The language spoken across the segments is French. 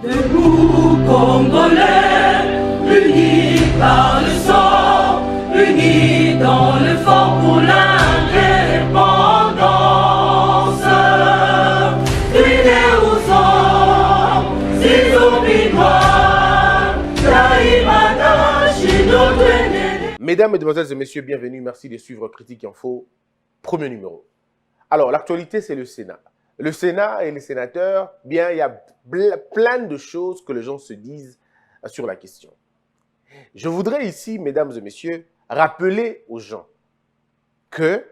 Debout, Congolais, unis par le sang, unis dans l'effort pour l'indépendance. Unis aux hommes, si oubliez-moi, Taïmana, Chino, Mesdames, Mesdemoiselles et Messieurs, bienvenue. Merci de suivre Critique Info, premier numéro. Alors, l'actualité, c'est le Sénat. Le Sénat et les sénateurs, bien, il y a plein de choses que les gens se disent sur la question. Je voudrais ici, mesdames et messieurs, rappeler aux gens que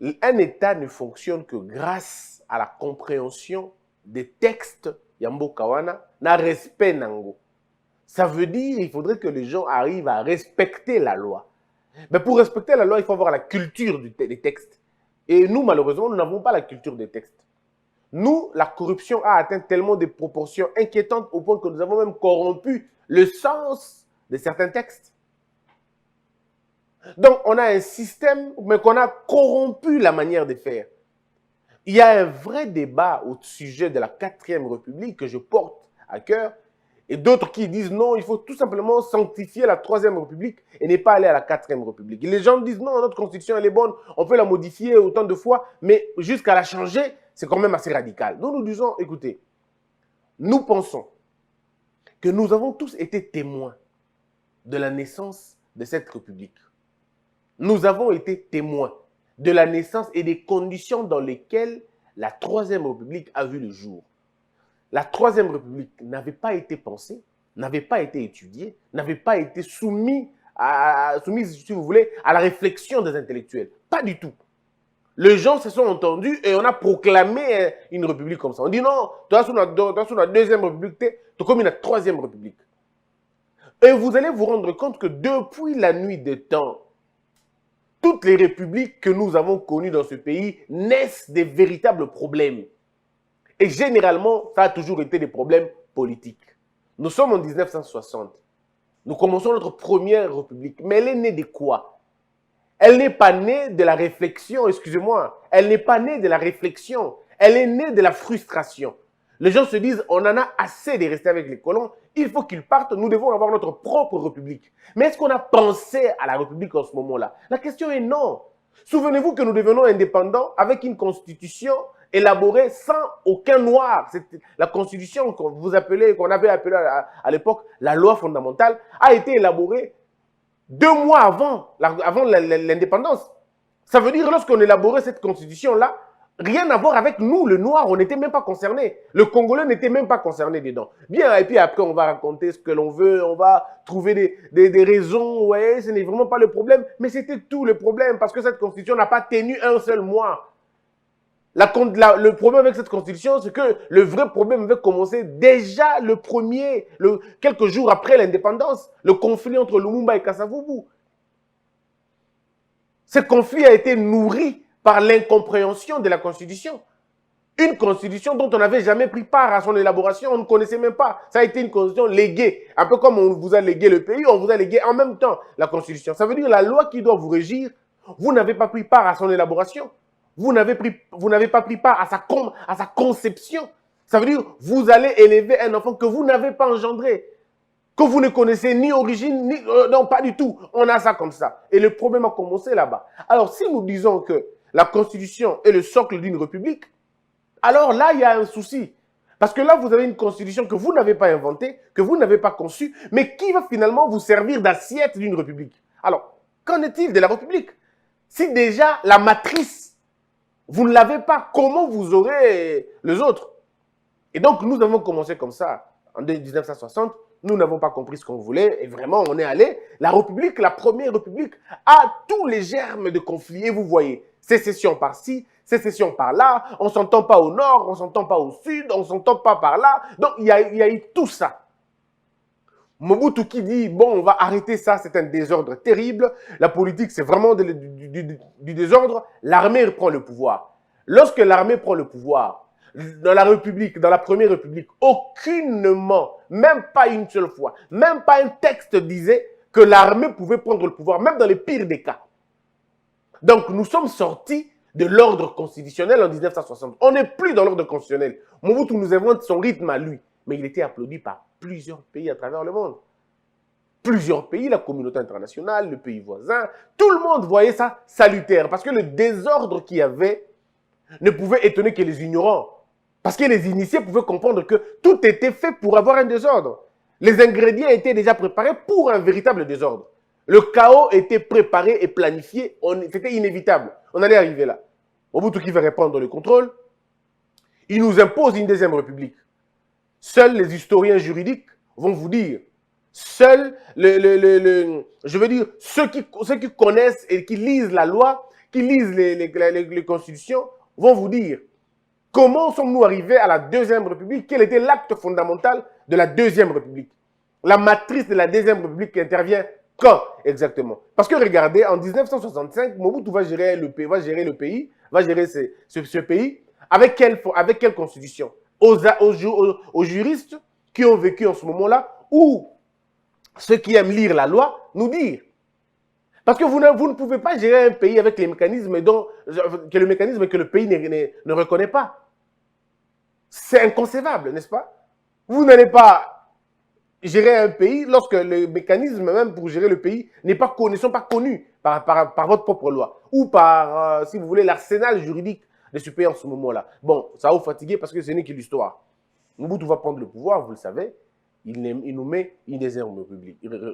un État ne fonctionne que grâce à la compréhension des textes Yambo Kawana, na respect nango. Ça veut dire qu'il faudrait que les gens arrivent à respecter la loi. Mais pour respecter la loi, il faut avoir la culture des textes. Et nous, malheureusement, nous n'avons pas la culture des textes. Nous, la corruption a atteint tellement de proportions inquiétantes au point que nous avons même corrompu le sens de certains textes. Donc, on a un système, mais qu'on a corrompu la manière de faire. Il y a un vrai débat au sujet de la 4e République que je porte à cœur, et d'autres qui disent non, il faut tout simplement sanctifier la 3e République et ne pas aller à la 4e République. Et les gens disent non, notre constitution elle est bonne, on peut la modifier autant de fois, mais jusqu'à la changer, c'est quand même assez radical. Donc nous disons, écoutez, nous pensons que nous avons tous été témoins de la naissance de cette République. Nous avons été témoins de la naissance et des conditions dans lesquelles la 3e République a vu le jour. La 3e République n'avait pas été pensée, n'avait pas été étudiée, n'avait pas été soumise, si vous voulez, à la réflexion des intellectuels. Pas du tout. Les gens se sont entendus et on a proclamé une république comme ça. On dit non, tu as sur la 2e République, tu es comme une 3e République. Et vous allez vous rendre compte que depuis la nuit des temps, toutes les républiques que nous avons connues dans ce pays naissent des véritables problèmes. Et généralement, ça a toujours été des problèmes politiques. Nous sommes en 1960. Nous commençons notre première république. Mais elle est née de quoi? Elle n'est pas née de la réflexion, excusez-moi. Elle n'est pas née de la réflexion. Elle est née de la frustration. Les gens se disent, on en a assez de rester avec les colons. Il faut qu'ils partent. Nous devons avoir notre propre république. Mais est-ce qu'on a pensé à la république en ce moment-là? La question est non. Souvenez-vous que nous devenons indépendants avec une constitution élaborée sans aucun noir. La constitution qu'on avait appelée à l'époque la loi fondamentale a été élaborée 2 mois avant l'indépendance. Ça veut dire lorsqu'on élaborait cette constitution-là, rien à voir avec nous, le noir, on n'était même pas concerné. Le Congolais n'était même pas concerné dedans. Bien, et puis après, on va raconter ce que l'on veut, on va trouver des raisons, ouais, ce n'est vraiment pas le problème, mais c'était tout le problème, parce que cette constitution n'a pas tenu un seul mois. Le problème avec cette constitution, c'est que le vrai problème avait commencé déjà quelques jours après l'indépendance, le conflit entre Lumumba et Kasavubu. Ce conflit a été nourri par l'incompréhension de la constitution. Une constitution dont on n'avait jamais pris part à son élaboration, on ne connaissait même pas. Ça a été une constitution léguée. Un peu comme on vous a légué le pays, on vous a légué en même temps la constitution. Ça veut dire la loi qui doit vous régir, vous n'avez pas pris part à son élaboration. Vous n'avez pas pris part à sa conception. Ça veut dire vous allez élever un enfant que vous n'avez pas engendré, que vous ne connaissez ni origine, non, pas du tout. On a ça comme ça. Et le problème a commencé là-bas. Alors, si nous disons que la Constitution est le socle d'une république, alors là, il y a un souci. Parce que là, vous avez une Constitution que vous n'avez pas inventée, que vous n'avez pas conçue, mais qui va finalement vous servir d'assiette d'une république. Alors, qu'en est-il de la république? Si déjà la matrice, vous ne l'avez pas, comment vous aurez les autres? Et donc, nous avons commencé comme ça, en 1960. Nous n'avons pas compris ce qu'on voulait, et vraiment, on est allé. La République, la première République, a tous les germes de conflit. Et vous voyez, sécession par-ci, sécession par-là, on ne s'entend pas au nord, on ne s'entend pas au sud, on ne s'entend pas par là. Donc, il y a eu tout ça. Mobutu qui dit, bon, on va arrêter ça, c'est un désordre terrible. La politique, c'est vraiment du désordre. L'armée prend le pouvoir. Lorsque l'armée prend le pouvoir, dans la République, dans la première République, aucunement, même pas une seule fois, même pas un texte disait que l'armée pouvait prendre le pouvoir, même dans les pires des cas. Donc, nous sommes sortis de l'ordre constitutionnel en 1960. On n'est plus dans l'ordre constitutionnel. Mobutu nous invente son rythme à lui. mais il était applaudi par plusieurs pays à travers le monde. Plusieurs pays, la communauté internationale, le pays voisin, tout le monde voyait ça salutaire parce que le désordre qu'il y avait ne pouvait étonner que les ignorants. Parce que les initiés pouvaient comprendre que tout était fait pour avoir un désordre. Les ingrédients étaient déjà préparés pour un véritable désordre. Le chaos était préparé et planifié, c'était inévitable. On allait arriver là. Mobutu qui veut reprendre le contrôle, il nous impose une deuxième république. Seuls les historiens juridiques vont vous dire, seuls je veux dire, ceux qui connaissent et qui lisent la loi, qui lisent les constitutions, vont vous dire comment sommes-nous arrivés à la deuxième république, quel était l'acte fondamental de la deuxième république. La matrice de la deuxième république qui intervient quand exactement? Parce que regardez, en 1965, Mobutu va gérer le pays, va gérer ce pays avec quelle constitution? Aux juristes qui ont vécu en ce moment-là, ou ceux qui aiment lire la loi, nous dire. Parce que vous ne pouvez pas gérer un pays avec les mécanismes que le pays ne reconnaît pas. C'est inconcevable, n'est-ce pas? Vous n'allez pas gérer un pays lorsque les mécanismes même pour gérer le pays ne sont pas connus par votre propre loi ou par, si vous voulez, l'arsenal juridique de ce pays en ce moment-là. Bon, ça va vous fatiguer parce que ce n'est que l'histoire. Mobutu va prendre le pouvoir, vous le savez, il nous met une deuxième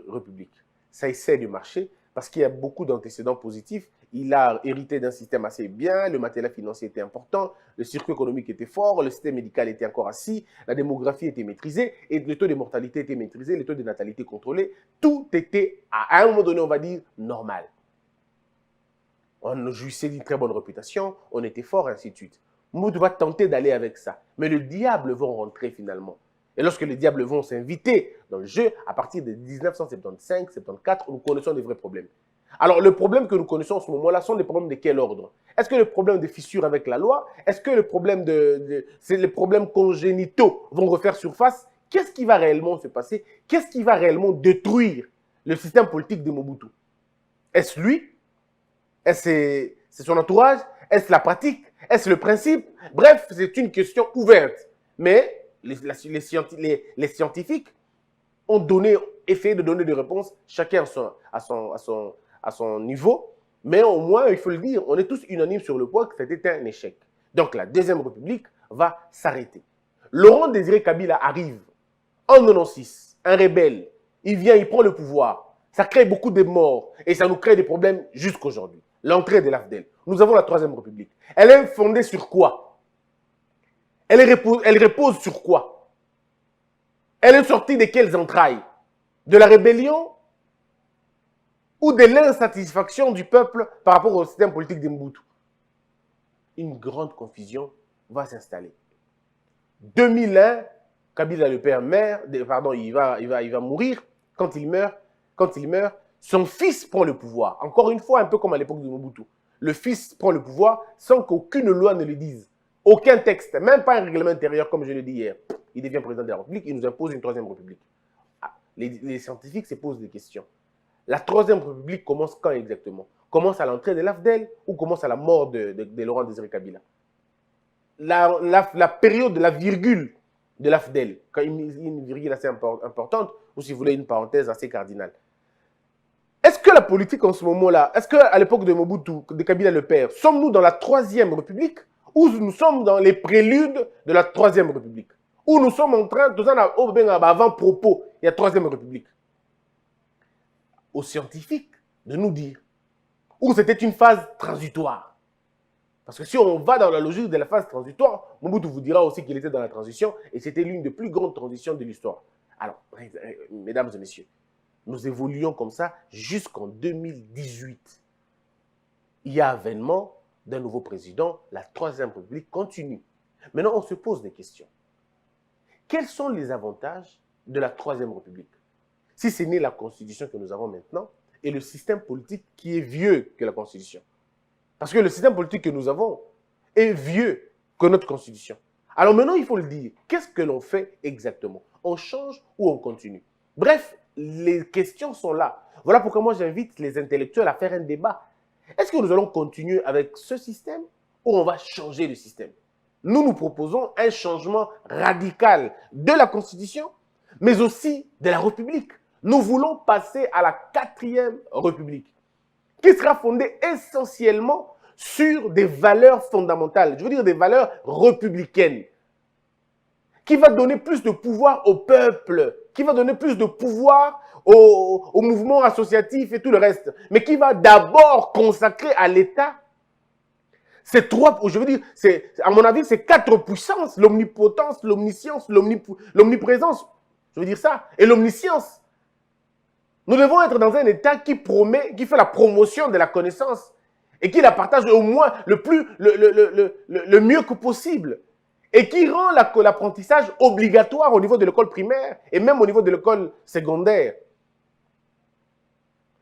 république. Ça essaie de marcher parce qu'il y a beaucoup d'antécédents positifs. Il a hérité d'un système assez bien, le matériel financier était important, le circuit économique était fort, le système médical était encore assis, la démographie était maîtrisée, et le taux de mortalité était maîtrisé, le taux de natalité contrôlé. Tout était, à un moment donné, on va dire, normal. On jouissait d'une très bonne réputation, on était fort, ainsi de suite. Mobutu va tenter d'aller avec ça. Mais le diable va rentrer finalement. Et lorsque les diables vont s'inviter dans le jeu, à partir de 1975-74, nous connaissons des vrais problèmes. Alors, le problème que nous connaissons en ce moment-là sont des problèmes de quel ordre? Est-ce que le problème de fissures avec la loi? Est-ce que le problème c'est les problèmes congénitaux vont refaire surface? Qu'est-ce qui va réellement se passer? Qu'est-ce qui va réellement détruire le système politique de Mobutu? Est-ce lui? Est-ce son entourage? Est-ce la pratique? Est-ce le principe? Bref, c'est une question ouverte. Mais les scientifiques ont essayé de donner des réponses, chacun à son niveau. Mais au moins, il faut le dire, on est tous unanimes sur le point que c'était un échec. Donc la deuxième république va s'arrêter. Laurent Désiré Kabila arrive en 1996, un rebelle. Il vient, il prend le pouvoir. Ça crée beaucoup de morts et ça nous crée des problèmes jusqu'aujourd'hui. L'entrée de l'AFDEL. Nous avons la troisième république. Elle est fondée sur quoi? Elle repose sur quoi? Elle est sortie de quelles entrailles? De la rébellion ou de l'insatisfaction du peuple par rapport au système politique de Mobutu? Une grande confusion va s'installer. 2001, Kabila le père il va mourir. Quand il meurt, son fils prend le pouvoir. Encore une fois, un peu comme à l'époque de Mobutu. Le fils prend le pouvoir sans qu'aucune loi ne le dise. Aucun texte, même pas un règlement intérieur, comme je l'ai dit hier. Il devient président de la République, il nous impose une troisième République. Ah, les scientifiques se posent des questions. La troisième République commence quand exactement? Commence à l'entrée de l'AFDEL ou commence à la mort de Laurent Désiré Kabila? La période, la virgule de l'AFDEL, quand une virgule assez importante, ou si vous voulez une parenthèse assez cardinale. Est-ce que la politique en ce moment-là, est-ce qu'à l'époque de Mobutu, de Kabila le père, sommes-nous dans la troisième République ou nous sommes dans les préludes de la troisième République? Ou nous sommes en train, avant-propos, il y a troisième République? Aux scientifiques de nous dire. Ou c'était une phase transitoire? Parce que si on va dans la logique de la phase transitoire, Mobutu vous dira aussi qu'il était dans la transition et c'était l'une des plus grandes transitions de l'histoire. Alors, mesdames et messieurs, nous évoluons comme ça jusqu'en 2018. Il y a avènement d'un nouveau président, la troisième République continue. Maintenant, on se pose des questions. Quels sont les avantages de la troisième République? Si ce n'est la constitution que nous avons maintenant et le système politique qui est vieux que la constitution. Parce que le système politique que nous avons est vieux que notre constitution. Alors maintenant, il faut le dire. Qu'est-ce que l'on fait exactement? On change ou on continue? Bref, les questions sont là. Voilà pourquoi moi j'invite les intellectuels à faire un débat. Est-ce que nous allons continuer avec ce système ou on va changer le système? nous proposons un changement radical de la Constitution, mais aussi de la République. Nous voulons passer à la 4e République, qui sera fondée essentiellement sur des valeurs fondamentales, je veux dire des valeurs républicaines, qui va donner plus de pouvoir au peuple, qui va donner plus de pouvoir au mouvement associatif et tout le reste, mais qui va d'abord consacrer à l'État ces trois, je veux dire, à mon avis, c'est 4 puissances, l'omnipotence, l'omniscience, l'omniprésence, je veux dire ça, et l'omniscience. Nous devons être dans un État qui promet, qui fait la promotion de la connaissance et qui la partage au moins le mieux que possible et qui rend l'apprentissage obligatoire au niveau de l'école primaire et même au niveau de l'école secondaire.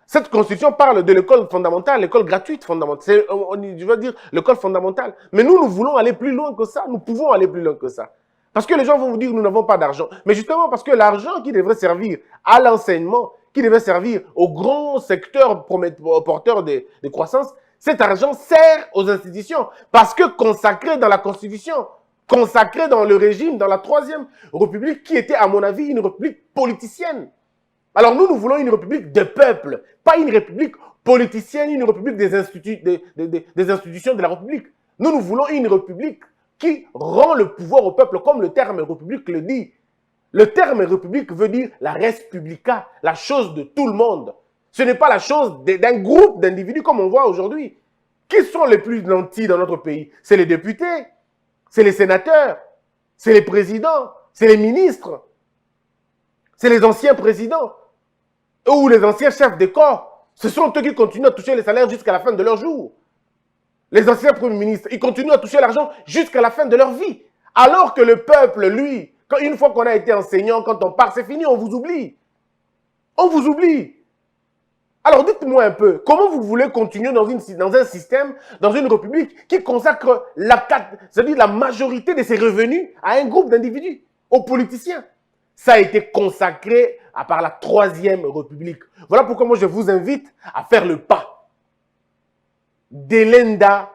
Cette constitution parle de l'école fondamentale, l'école gratuite fondamentale. Je veux dire l'école fondamentale. Mais nous voulons aller plus loin que ça. Nous pouvons aller plus loin que ça. Parce que les gens vont vous dire que nous n'avons pas d'argent. Mais justement parce que l'argent qui devrait servir à l'enseignement, qui devrait servir au grand secteur porteur de croissance, cet argent sert aux institutions. Parce que consacré dans la Constitution, consacré dans le régime, dans la 3e République, qui était à mon avis une république politicienne. Alors nous voulons une république de peuple, pas une république politicienne, une république des institutions de la République. Nous voulons une république qui rend le pouvoir au peuple, comme le terme république le dit. Le terme république veut dire la res publica, la chose de tout le monde. Ce n'est pas la chose d'un groupe d'individus comme on voit aujourd'hui. Qui sont les plus nantis dans notre pays? C'est les députés, c'est les sénateurs, c'est les présidents, c'est les ministres, c'est les anciens présidents ou les anciens chefs de corps. Ce sont eux qui continuent à toucher les salaires jusqu'à la fin de leur jour. Les anciens premiers ministres, ils continuent à toucher l'argent jusqu'à la fin de leur vie. Alors que le peuple, lui, une fois qu'on a été enseignant, quand on part, c'est fini, on vous oublie. On vous oublie. Alors dites-moi un peu, comment vous voulez continuer dans un système, dans une république qui consacre c'est-à-dire la majorité de ses revenus à un groupe d'individus, aux politiciens? Ça a été consacré par la 3e République. Voilà pourquoi moi je vous invite à faire le pas. Delenda,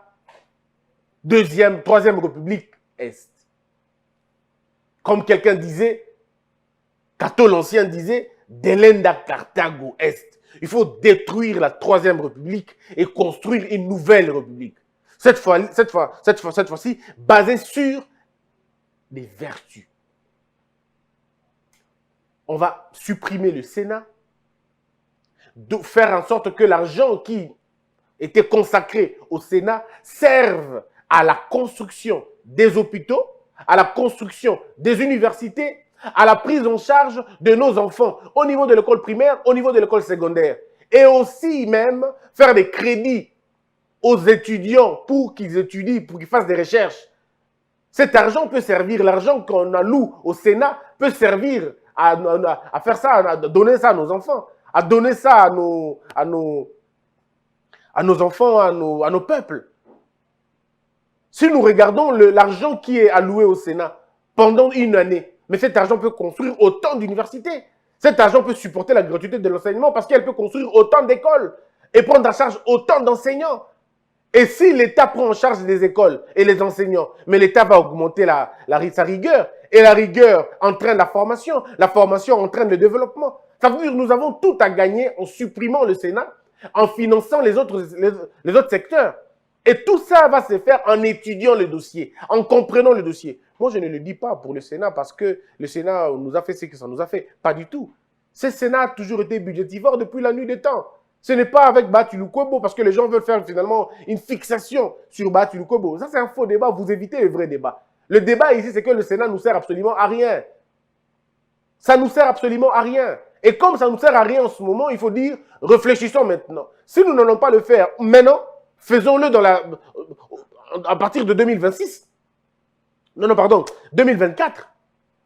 3e République Est. Comme quelqu'un disait, Cato l'Ancien disait, Delenda Carthago Est. Il faut détruire la 3e République et construire une nouvelle République. Cette fois-ci, basée sur des vertus. On va supprimer le Sénat, faire en sorte que l'argent qui était consacré au Sénat serve à la construction des hôpitaux, à la construction des universités, à la prise en charge de nos enfants au niveau de l'école primaire, au niveau de l'école secondaire. Et aussi même faire des crédits aux étudiants pour qu'ils étudient, pour qu'ils fassent des recherches. Cet argent peut servir, l'argent qu'on alloue au Sénat peut servir à faire ça, à donner ça à nos enfants, à donner ça à nos enfants, à nos peuples. Si nous regardons l'argent qui est alloué au Sénat pendant une année, mais cet argent peut construire autant d'universités. Cet argent peut supporter la gratuité de l'enseignement parce qu'elle peut construire autant d'écoles et prendre en charge autant d'enseignants. Et si l'État prend en charge les écoles et les enseignants, mais l'État va augmenter sa rigueur, et la rigueur entraîne la formation entraîne le développement. Ça veut dire que nous avons tout à gagner en supprimant le Sénat, en finançant les autres secteurs. Et tout ça va se faire en étudiant le dossier, en comprenant le dossier. Moi, je ne le dis pas pour le Sénat parce que le Sénat nous a fait ce que ça nous a fait. Pas du tout. Ce Sénat a toujours été budgétivore depuis la nuit des temps. Ce n'est pas avec Bati Lukwebo parce que les gens veulent faire finalement une fixation sur Bati Lukwebo. Ça, c'est un faux débat. Vous évitez le vrai débat. Le débat ici, c'est que le Sénat nous sert absolument à rien. Ça nous sert absolument à rien. Et comme ça nous sert à rien en ce moment, il faut dire, réfléchissons maintenant. Si nous n'allons pas le faire maintenant, faisons-le à partir de 2026. Non, pardon, 2024.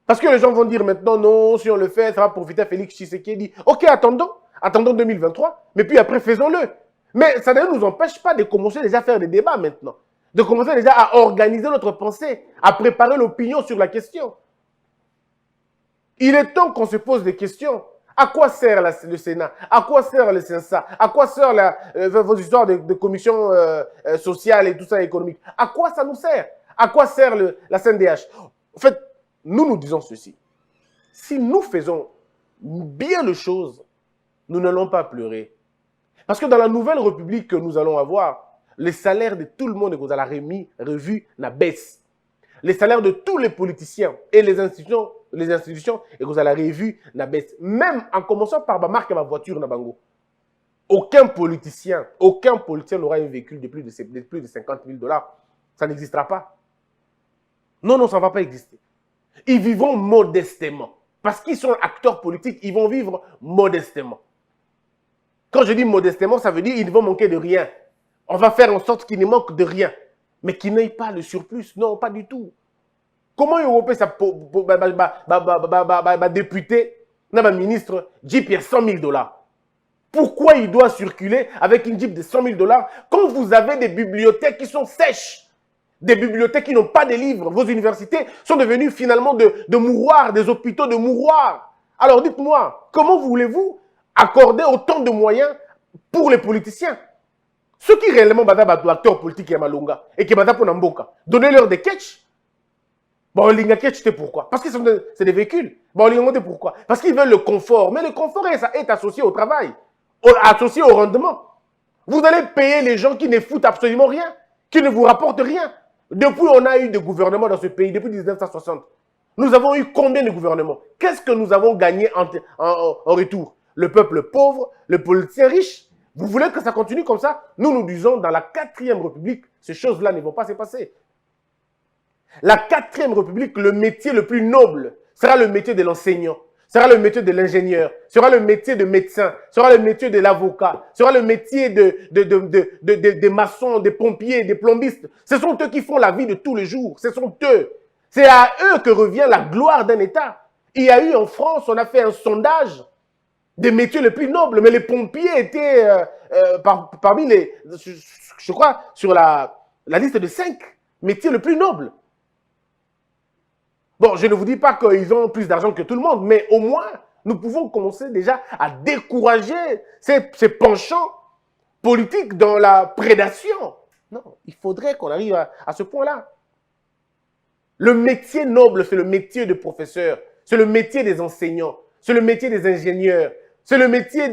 Parce que les gens vont dire maintenant, non, si on le fait, ça va profiter à Félix Tshisekedi. Ok, attendons 2023, mais puis après, faisons-le. Mais ça ne nous empêche pas de commencer déjà à faire des débats maintenant. De commencer déjà à organiser notre pensée, à préparer l'opinion sur la question. Il est temps qu'on se pose des questions. À quoi sert le Sénat? À quoi sert le CENSA? À quoi sert vos histoires de commission sociale et tout ça économique? À quoi ça nous sert? À quoi sert la CNDH? En fait, nous disons ceci. Si nous faisons bien les choses, nous n'allons pas pleurer. Parce que dans la nouvelle République que nous allons avoir, les salaires de tout le monde est à la revue, na baisse. Les salaires de tous les politiciens et les institutions et que vous allez la revue, na baisse. Même en commençant par ma marque et ma voiture, na bango. Aucun politicien n'aura un véhicule de plus de 50 000 $. Ça n'existera pas. Non, non, ça ne va pas exister. Ils vivront modestement. Parce qu'ils sont acteurs politiques, ils vont vivre modestement. Quand je dis modestement, ça veut dire qu'ils ne vont manquer de rien. On va faire en sorte qu'ils ne manquent de rien. Mais qu'ils n'aient pas le surplus. Non, pas du tout. Comment Européen, ça, député, ministre, Jeep, il y a 100 000 $. Pourquoi il doit circuler avec une Jeep de 100 000 $ quand vous avez des bibliothèques qui sont sèches, des bibliothèques qui n'ont pas de livres? Vos universités sont devenues finalement de mouroirs, des hôpitaux de mouroirs. Alors dites-moi, comment voulez-vous accorder autant de moyens pour les politiciens? Ceux qui réellement sont acteurs politiques et qui sont pour Namboka, donnez-leur des catchs. Bon, les catch, c'est pourquoi? Parce que c'est des véhicules. Bon, les pourquoi? Parce qu'ils veulent le confort. Mais le confort est associé au travail, associé au rendement. Vous allez payer les gens qui ne foutent absolument rien, qui ne vous rapportent rien. Depuis, on a eu des gouvernements dans ce pays, depuis 1960. Nous avons eu combien de gouvernements? Qu'est-ce que nous avons gagné en retour? Le peuple pauvre, le politicien riche. Vous voulez que ça continue comme ça? Nous disons, dans la 4e République, ces choses-là ne vont pas se passer. La 4e République, le métier le plus noble sera le métier de l'enseignant, sera le métier de l'ingénieur, sera le métier de médecin, sera le métier de l'avocat, sera le métier des maçons, des pompiers, des plombistes. Ce sont eux qui font la vie de tous les jours. Ce sont eux. C'est à eux que revient la gloire d'un État. Il y a eu en France, on a fait un sondage des métiers les plus nobles, mais les pompiers étaient parmi les, je crois, sur la liste de 5 métiers les plus nobles. Bon, je ne vous dis pas qu'ils ont plus d'argent que tout le monde, mais au moins, nous pouvons commencer déjà à décourager ces penchants politiques dans la prédation. Non, il faudrait qu'on arrive à ce point-là. Le métier noble, c'est le métier de professeur, c'est le métier des enseignants, c'est le métier des ingénieurs, c'est le métier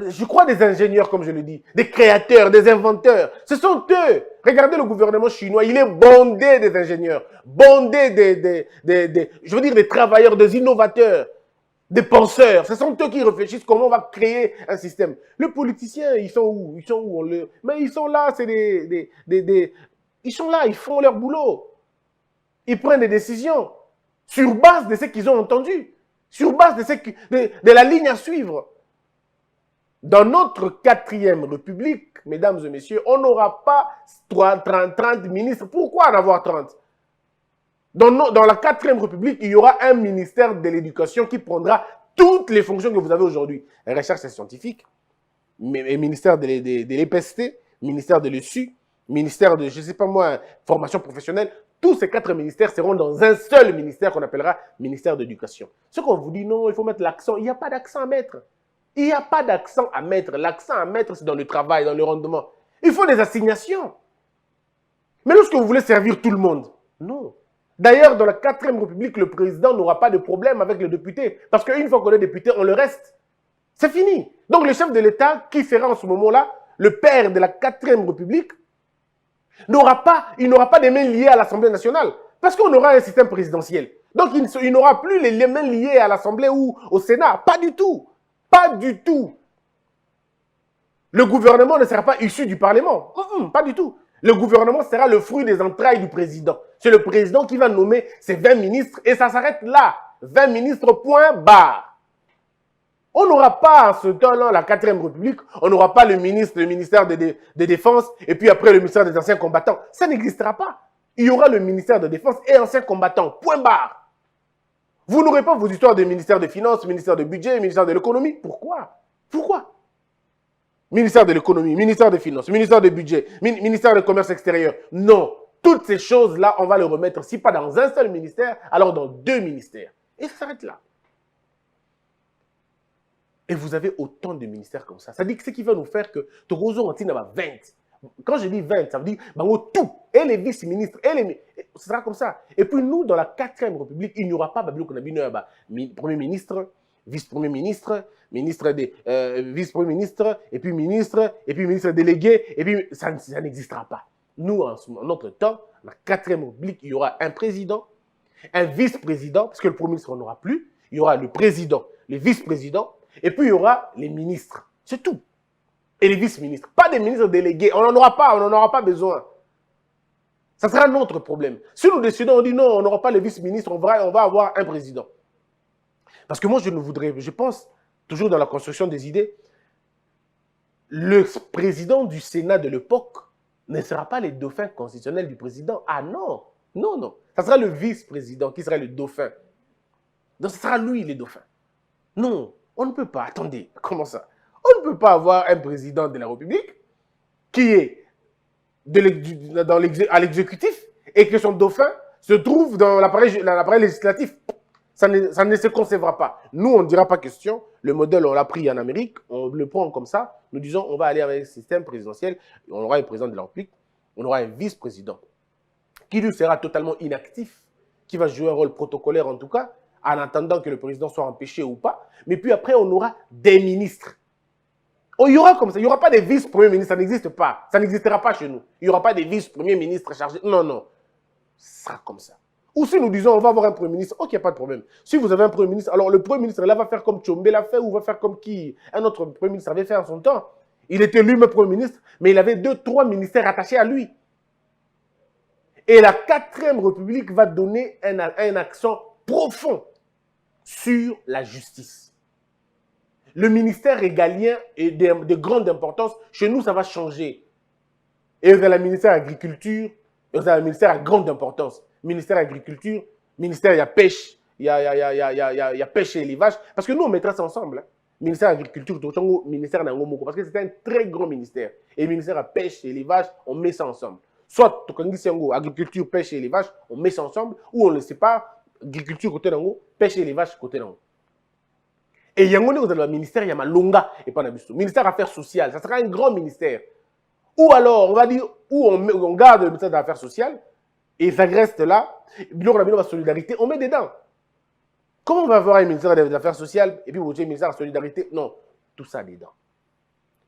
je crois des ingénieurs, comme je le dis, des créateurs, des inventeurs. Ce sont eux. Regardez le gouvernement chinois, il est bondé des ingénieurs, bondé je veux dire des travailleurs, des innovateurs, des penseurs. Ce sont eux qui réfléchissent comment on va créer un système. Les politiciens, ils sont où? Ils sont où? Mais ils sont là, c'est ils sont là, ils font leur boulot. Ils prennent des décisions sur base de ce qu'ils ont entendu, sur base de la ligne à suivre. Dans notre 4e République, mesdames et messieurs, on n'aura pas 30 ministres. Pourquoi en avoir 30? Dans la 4e République, il y aura un ministère de l'Éducation qui prendra toutes les fonctions que vous avez aujourd'hui. Recherche scientifique, ministère de l'EPST, ministère de l'ESU, ministère de, je ne sais pas moi, formation professionnelle. Tous ces 4 ministères seront dans un seul ministère qu'on appellera ministère de l'Éducation. Ce qu'on vous dit, non, il faut mettre l'accent. Il n'y a pas d'accent à mettre. Il n'y a pas d'accent à mettre. L'accent à mettre, c'est dans le travail, dans le rendement. Il faut des assignations. Mais lorsque vous voulez servir tout le monde, non. D'ailleurs, dans la 4e République, le président n'aura pas de problème avec les députés. Parce qu'une fois qu'on est député, on le reste. C'est fini. Donc le chef de l'État, qui sera en ce moment-là le père de la 4e République, il n'aura pas des mains liées à l'Assemblée nationale. Parce qu'on aura un système présidentiel. Donc il n'aura plus les mains liées à l'Assemblée ou au Sénat. Pas du tout. Pas du tout. Le gouvernement ne sera pas issu du Parlement. Pas du tout. Le gouvernement sera le fruit des entrailles du président. C'est le président qui va nommer ses 20 ministres et ça s'arrête là. 20 ministres, point barre. On n'aura pas en ce temps-là, la 4e République, on n'aura pas le ministère de Défense et puis après le ministère des Anciens Combattants. Ça n'existera pas. Il y aura le ministère de Défense et Anciens Combattants, point barre. Vous n'aurez pas vos histoires de ministère des Finances, ministère de Budget, ministère de l'Économie. Pourquoi? Pourquoi? Ministère de l'Économie, ministère des Finances, ministère du Budget, ministère du Commerce extérieur. Non. Toutes ces choses-là, on va les remettre, si pas dans un seul ministère, alors dans 2 ministères. Et ça s'arrête là. Et vous avez autant de ministères comme ça. Ça dit que ce qui va nous faire que Togozo Antina va 20. Quand je dis 20, ça veut dire tout. Et les vice-ministres, ce sera comme ça. Et puis nous, dans la 4e République, il n'y aura pas Premier ministre, vice-premier ministre, vice-premier ministre, et puis ministre délégué, et puis ça n'existera pas. Nous, en notre temps, dans la 4e République, il y aura un président, un vice-président, parce que le premier ministre, on n'aura plus. Il y aura le président, le vice-président, et puis il y aura les ministres. C'est tout. Et les vice-ministres. Pas des ministres délégués. On n'en aura pas besoin. Ça sera notre problème. Si nous décidons, on dit non, on n'aura pas les vice-ministres, on va avoir un président. Parce que moi, je pense, toujours dans la construction des idées, le président du Sénat de l'époque ne sera pas le dauphin constitutionnel du président. Ah non, non, non. Ça sera le vice-président qui sera le dauphin. Donc, ce sera lui, le dauphin. Non, on ne peut pas. Attendez, comment ça? On ne peut pas avoir un président de la République qui est à l'exécutif et que son dauphin se trouve dans l'appareil législatif. Ça ne se concevra pas. Nous, on ne dira pas question. Le modèle, on l'a pris en Amérique. On le prend comme ça. Nous disons, on va aller avec un système présidentiel. On aura un président de la République. On aura un vice-président qui lui sera totalement inactif, qui va jouer un rôle protocolaire en tout cas, en attendant que le président soit empêché ou pas. Mais puis après, on aura des ministres. Oh, il y aura comme ça. Il n'y aura pas de vice-premier ministre. Ça n'existe pas. Ça n'existera pas chez nous. Il n'y aura pas de vice-premier ministre chargé. Non, non. Ce sera comme ça. Ou si nous disons, on va avoir un premier ministre, ok, il n'y a pas de problème. Si vous avez un premier ministre, alors le premier ministre, là, va faire comme Tchombe l'a fait ou va faire comme qui un autre premier ministre avait fait en son temps. Il était lui-même premier ministre, mais il avait 2, 3 ministères attachés à lui. Et la 4e République va donner un accent profond sur la justice. Le ministère régalien est de grande importance. Chez nous, ça va changer. Et vous avez le ministère de l'Agriculture, et vous avez le ministère à grande importance. Ministère de l'Agriculture, ministère, il y a pêche, il y a pêche et élevage. Parce que nous, on mettra ça ensemble. Hein. Ministère de l'Agriculture, ministère d'Angomoko, parce que c'est un très grand ministère. Et le ministère de la pêche et élevage, on met ça ensemble. Soit, agriculture, pêche et élevage, on met ça ensemble, ou on ne le sépare, agriculture côté d'Ango, pêche et élevage côté d'Ango. Et il y a un ministère, il y a Malonga et pas Nabisto. Ministère Affaires sociales, ça sera un grand ministère. Ou alors, on va dire, où on garde le ministère des Affaires sociales, et ça reste là, puis on a mis la solidarité, on met dedans. Comment on va avoir un ministère des Affaires sociales, et puis vous avez un ministère de la solidarité? Non, tout ça dedans.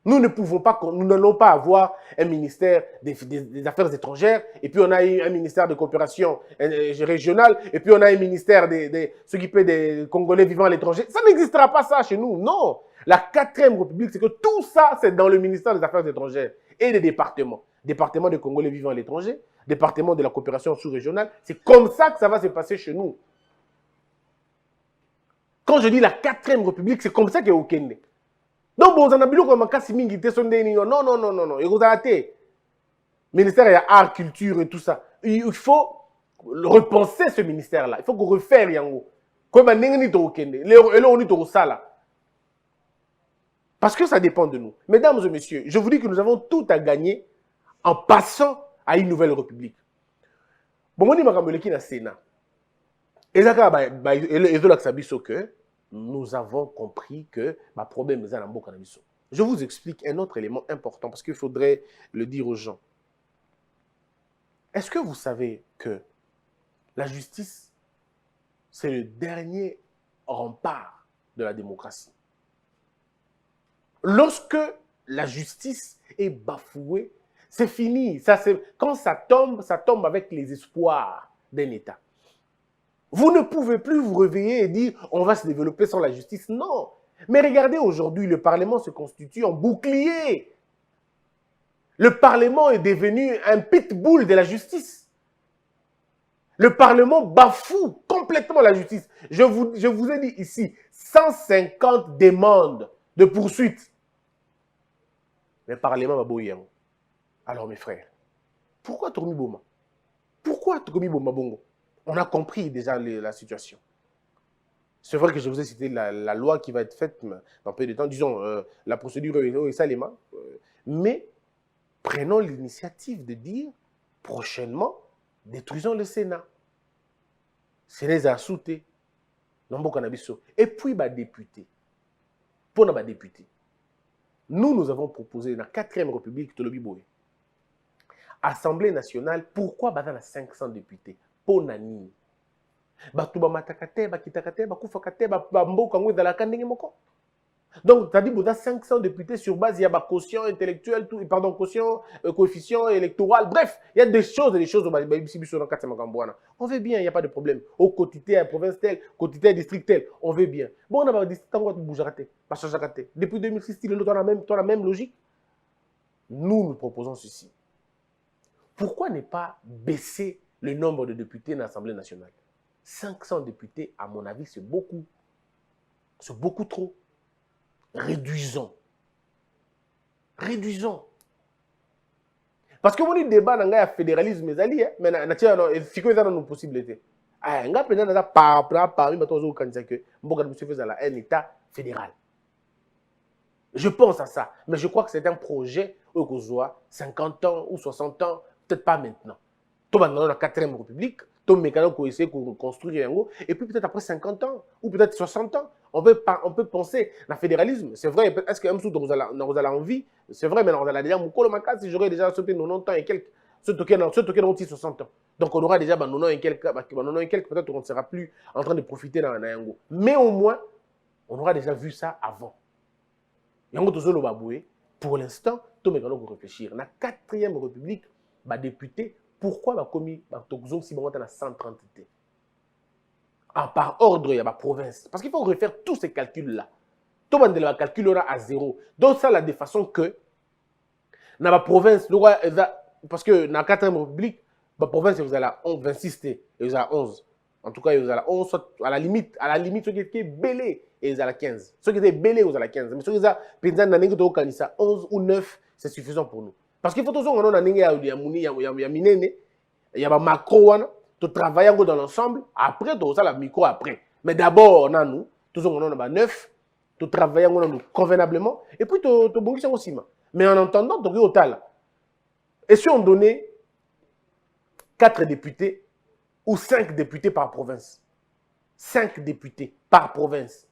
Nous ne pouvons pas, nous n'allons pas avoir un ministère des Affaires étrangères, et puis on a un ministère de coopération régionale, et puis on a un ministère de s'occuper des Congolais vivant à l'étranger. Ça n'existera pas ça chez nous, non. La 4e République, c'est que tout ça, c'est dans le ministère des Affaires étrangères et des départements. Département des Congolais vivant à l'étranger, département de la coopération sous-régionale. C'est comme ça que ça va se passer chez nous. Quand je dis la 4e République, c'est comme ça qu'il y a au Kenya. Donc, bon, on a bien comme un mingi te sonde non, non, non, non, non. Et vous avez ministère, il y a art, culture et tout ça. Il faut repenser ce ministère-là. Il faut qu'on refaire yango. Comme un n'engi to Kenya. Et là, on est au sala. Parce que ça dépend de nous. Mesdames et messieurs, je vous dis que nous avons tout à gagner en passant à une nouvelle république. Bon, on dit que le Sénat. Et ça, que nous avons compris que ma problème est dans le Je vous explique un autre élément important parce qu'il faudrait le dire aux gens. Est-ce que vous savez que la justice, c'est le dernier rempart de la démocratie? Lorsque la justice est bafouée, c'est fini. Quand ça tombe avec les espoirs d'un État. Vous ne pouvez plus vous réveiller et dire on va se développer sans la justice. Non. Mais regardez aujourd'hui, le Parlement se constitue en bouclier. Le Parlement est devenu un pitbull de la justice. Le Parlement bafoue complètement la justice. Je vous ai dit ici, 150 demandes de poursuite. Le Parlement va bouillir. Alors mes frères, pourquoi Tourmi Boma? Pourquoi Tourmi Boma Bongo? On a compris déjà la situation. C'est vrai que je vous ai cité la loi qui va être faite dans peu de temps, disons la procédure et Salema, mais prenons l'initiative de dire prochainement, détruisons le Sénat. Sénat a sauté, et puis député. Pour nos députés. Nous avons proposé dans la 4e République de Lobiboé Assemblée nationale, pourquoi on a 500 députés? Pour nani? Bato ba matakate, ba kitakate, ba kufakate, ba mboka ngwe dans la ndenge moko. Donc, ça dit que 500 députés sur base, il y a quotient intellectuel, tout, pardon, quotient, coefficient électoral, bref, il y a des choses et des choses. On veut bien, il n'y a pas de problème. Au quotidien, à la province telle, quotidien, district tel, on veut bien. Bon, on a un district, on va bouger. Depuis 2006, on a la même logique. Nous proposons ceci. Pourquoi ne pas baisser le nombre de députés dans l'Assemblée nationale? 500 députés, à mon avis, c'est beaucoup. C'est beaucoup trop. Réduisons. Réduisons. Parce que mon débat dans le fédéralisme, mais c'est que dans nos possibilités. On a parmi un État fédéral. Je pense à ça. Mais je crois que c'est un projet où on soit 50 ans ou 60 ans, peut-être pas maintenant. Tout dans la 4e République, tout le mécanisme qu'on essaie de construire, et puis peut-être après 50 ans, ou peut-être 60 ans, on peut penser à le fédéralisme. C'est vrai, est-ce que nous allons envie? C'est vrai, mais on a déjà, si j'aurais déjà sauté 90 ans et quelques, ce token aussi 60 ans. Donc on aura déjà 90 et quelques, peut-être on ne sera plus en train de profiter dans Yango. Mais au moins, on aura déjà vu ça avant. Pour l'instant, tout le monde réfléchir. Dans la 4e République, les députés, pourquoi la commis si on a 130 députés? Par ordre, il y a ma province. Parce qu'il faut refaire tous ces calculs-là. Tout le monde calculera à zéro. Donc, ça, de façon que, dans la province, parce que dans la 4e République, la province, vous avez 26 et vous avez 11. En tout cas, vous avez 11, à la limite, ceux qui est belé, et vous avez 15. Ceux qui sont belé, vous avez 15. Mais ceux qui sont 11 ou 9, c'est suffisant pour nous. Parce qu'il faut toujours qu'on ait il y a macro, tu travailles dans l'ensemble, après, tu as la micro après. Mais d'abord, on a nous, toujours on a 9, tu travailles convenablement, et puis tu as aussi. Mais en entendant, tu as total. Et si on donnait 4 députés ou 5 députés par province? 5 députés par province.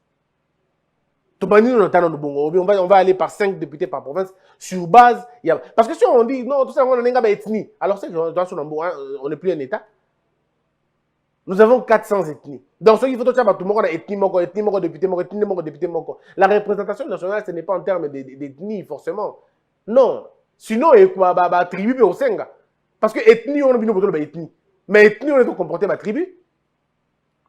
On va aller par 5 députés par province sur base. Parce que si on dit non, tout ça, on a une ethnie. Alors c'est que on n'est plus un État. Nous avons 400 ethnies. Dans ce qu'il faut tout le monde a ethnie, député. La représentation nationale, ce n'est pas en termes d'ethnie, forcément. Non. Sinon, il y a une tribu au Senga. Parce que ethnie, on a une ethnie. Mais ethnie, on est comporté ma tribu.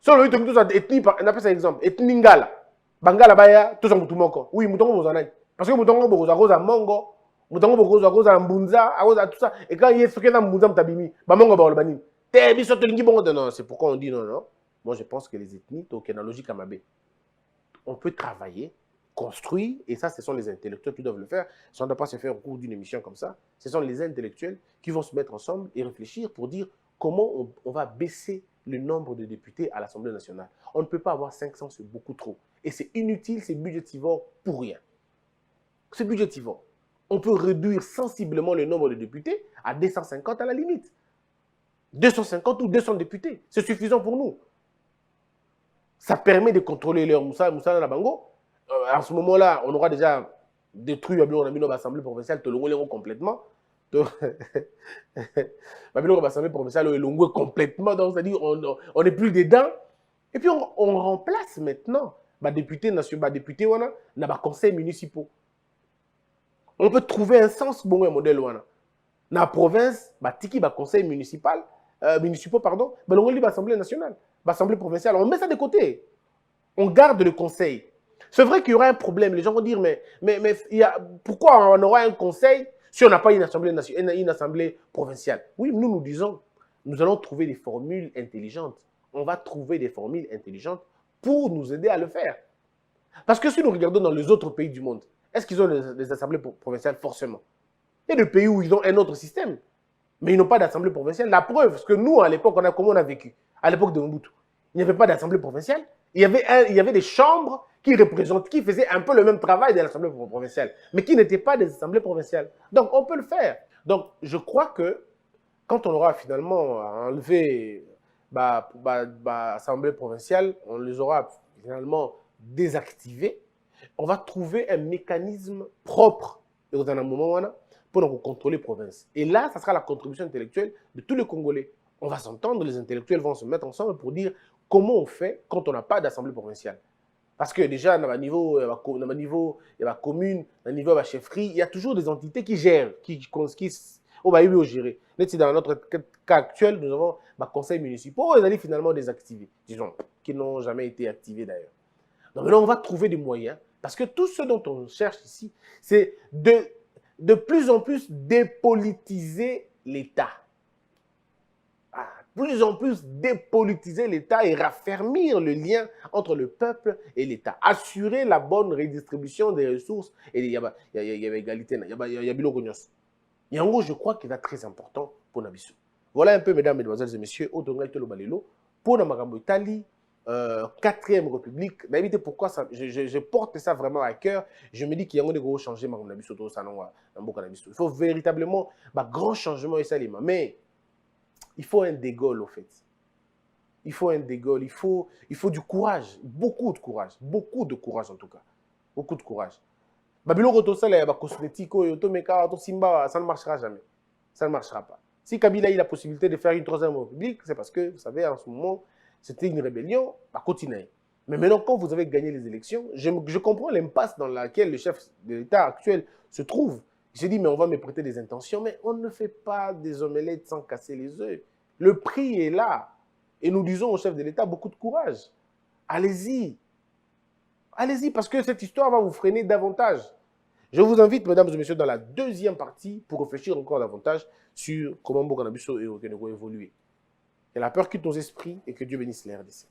Si on a une ethnie, on appelle ça exemple, ethnie Ngala. Bangala baya tous en mutumoko. Oui, mutongo bozanai. Parce que mutongo boza mongo, mutongo boza mbunza, agoza tout ça. Et quand il est fait dans mbunza mtabimi, ba mongo ba olbani. Te biso to lingi bongo non, c'est pourquoi on dit non non. Moi je pense que les ethnies donc dans logique amabe. On peut travailler, construire et ça ce sont les intellectuels qui doivent le faire. Ça ne doit pas se faire au cours d'une émission comme ça. Ce sont les intellectuels qui vont se mettre ensemble et réfléchir pour dire comment on va baisser le nombre de députés à l'Assemblée nationale. On ne peut pas avoir 500, c'est beaucoup trop. Et c'est inutile, c'est budgétivore pour rien. C'est budgétivore. On peut réduire sensiblement le nombre de députés à 250 à la limite. 250 ou 200 députés, c'est suffisant pour nous. Ça permet de contrôler leur Moussa Nabango. À ce moment-là, on aura déjà détruit l'Assemblée provinciale, complètement. L'Assemblée provinciale est complètement, donc c'est-à-dire on n'est plus dedans. Et puis on remplace maintenant les députés nationaux, députés dans les conseils municipaux. On peut trouver un sens bon modèle dans la province, tiki conseil municipal, municipaux pardon, on lit l'Assemblée nationale, l'Assemblée provinciale, on met ça de côté. On garde le conseil. C'est vrai qu'il y aura un problème. Les gens vont dire mais pourquoi on aura un conseil si on n'a pas une assemblée provinciale? Oui, nous disons, nous allons trouver des formules intelligentes. On va trouver des formules intelligentes pour nous aider à le faire. Parce que si nous regardons dans les autres pays du monde, est-ce qu'ils ont des assemblées provinciales? Forcément. Il y a des pays où ils ont un autre système, mais ils n'ont pas d'assemblée provinciale. La preuve, parce que nous, à l'époque, comment on a vécu? À l'époque de Mobutu, il n'y avait pas d'assemblée provinciale. Il y avait des chambres qui faisaient un peu le même travail de l'assemblée provinciale, mais qui n'étaient pas des assemblées provinciales. Donc, on peut le faire. Donc, je crois que quand on aura finalement enlevé l'assemblée provinciale, on les aura finalement désactivés, on va trouver un mécanisme propre pour pour contrôler la province. Et là, ça sera la contribution intellectuelle de tous les Congolais. On va s'entendre, les intellectuels vont se mettre ensemble pour dire comment on fait quand on n'a pas d'assemblée provinciale. Parce que déjà, dans le niveau, il y a la commune, dans le niveau de la chefferie, il y a toujours des entités qui gèrent, on va y gérer. Dans notre cas actuel, nous avons des conseils municipaux, ils allaient finalement désactiver, disons, qui n'ont jamais été activés d'ailleurs. Donc maintenant, on va trouver des moyens, parce que tout ce dont on cherche ici, c'est de plus en plus dépolitiser l'État. Plus en plus dépolitiser l'État et raffermir le lien entre le peuple et l'État. Assurer la bonne redistribution des ressources et il y a égalité, il y a biloko nyonso. Et en gros, je crois qu'il est très important pour Nabiso. Voilà un peu, mesdames, mesdemoiselles et messieurs, pour Namagambo Italie, 4e République. D'habitude, pourquoi ça, je porte ça vraiment à cœur. Je me dis qu'il y a un gros changement dans Nabiso. Il faut véritablement un grand changement et ça, mais il faut un De Gaulle, au fait. Il faut un De Gaulle, il faut du courage, beaucoup de courage en tout cas. Beaucoup de courage. Babylon ça les cosmétiques, ça ne marchera jamais. Ça ne marchera pas. Si Kabila a eu la possibilité de faire une 3e République, c'est parce que, vous savez, en ce moment, c'était une rébellion, à continuer. Mais maintenant, quand vous avez gagné les élections, je comprends l'impasse dans laquelle le chef de l'État actuel se trouve. J'ai dit, mais on va me prêter des intentions, mais on ne fait pas des omelettes sans casser les œufs. Le prix est là. Et nous disons au chef de l'État, beaucoup de courage. Allez-y. Allez-y, parce que cette histoire va vous freiner davantage. Je vous invite, mesdames et messieurs, dans la 2e partie, pour réfléchir encore davantage sur comment Bokanabiso et Okenego évoluer. Que la peur quitte nos esprits et que Dieu bénisse l'RDC.